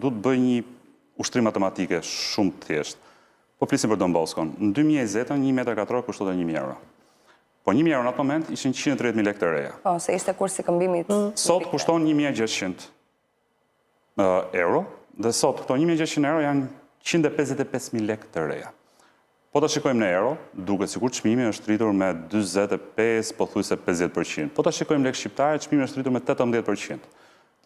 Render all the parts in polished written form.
du të bëj një ushtrim matematike shumë të thjeshtë. Po flisim për Don Boscon. Në 2020, 1 metër katror kushtonte 1.000 euro. Po 1.000 euro në atë moment ishin 130.000 lekë të reja. Po, se ishte kursi këmbimit. Sot kushton 1.600 euro, dhe sot këto 1.600 euro janë 155.000 lekë të reja. Po ta shikojmë në euro, duket sikur çmimi është rritur me 45, pothuajse 50%. Po ta shikojmë lekë shqiptare, çmimi është rritur me 18%.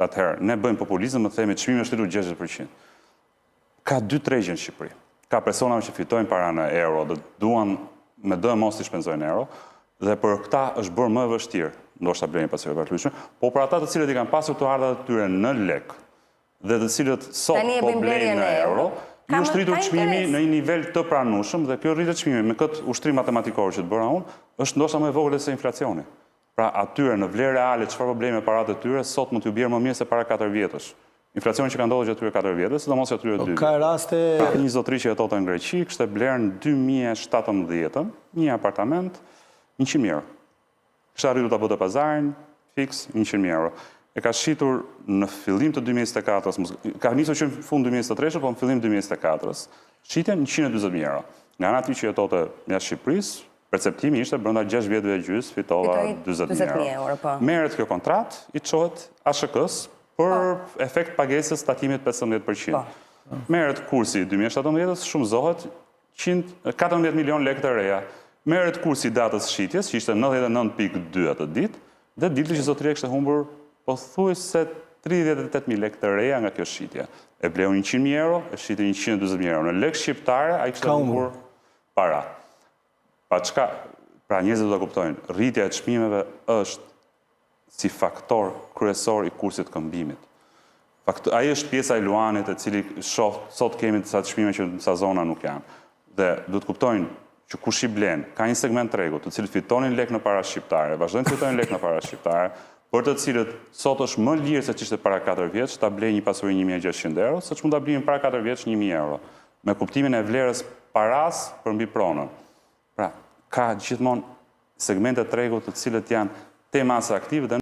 Atëherë, ne bëjmë populizëm dhe themi çmimi është rritur 60%. Ka dy tregje në Shqipëri. Ka persona që fitojnë para në euro dhe duan me do e mos të shpenzojnë euro, dhe për këta është bërë më e vështirë, ndoshta blenë pasojë vazhdueshme, po për ata të cilët i kanë pasur të ardhat të tyre në lek dhe të cilët sot po blenë në euro, ju është rritur çmimi në një nivel të pranueshëm dhe kjo rritje çmimi me këtë ushtrim matematikor që të bëra unë është ndoshta më e vogël se inflacioni. Pra atyre në vlerë reale çfarë probleme paratë të tyre sot mund t'ju bjerë më mirë se para 4 vjetësh. Inflacioni që ka ndodhur gjatë këtyre 4 vjetëve, sidomos atyre 2. Ka raste një zotëri që jetote në Greqi, kishte blerë në 2017 një apartament 100.000 euro. Kishte arritur ta bëte pazarin fiks 100.000 euro. E ka shitur në fillim të 2024-s, ka nisur që në fund 2023, po në fillim 2024-s, shitjen 140.000 euro. Nga ana aty që jetote jashtë Shqipërisë, perceptimi ishte brenda 6 vjetëve e gjys fitova 40.000 euro. Merret kjo kontratë, i çohet ASHK-s për efekt pagesës tatimit 15%. Merret kursi 2017-s, shumëzohet 14 milion lekë të reja. Merret kursi datës shitjes, që ishte 99.2 atë ditë, dhe dilti që zotëria kishte humbur pothuajse 38.000 lekë të reja nga kjo shitje. E bleu 100.000 euro, e shiti 140.000 euro. Në lekë shqiptare, ai kishte humbur para. Pra njerëzit do ta kuptojnë, rritja e çmimeve është si faktor kryesor i kursit këmbimit. Ai është pjesa e luanit e cili sot kemi disa çmime që në disa zona nuk janë. Dhe duhet kuptojnë që kush i blen, ka një segment tregu, të cilët fitonin lekë në para shqiptare, vazhdojnë të fitojnë lekë në para shqiptare, për të cilët sot është më lirë se ç'ishte para 4 vjeç, ta blejnë një pasuri 1.600 euro, se ç'mund ta blejnë para 4 vjeç 1.000 euro, me kuptimin e vlerës paras për mbi pronën. Pra, ka gjithmonë segmente tregu të cilët janë te masa aktive dhe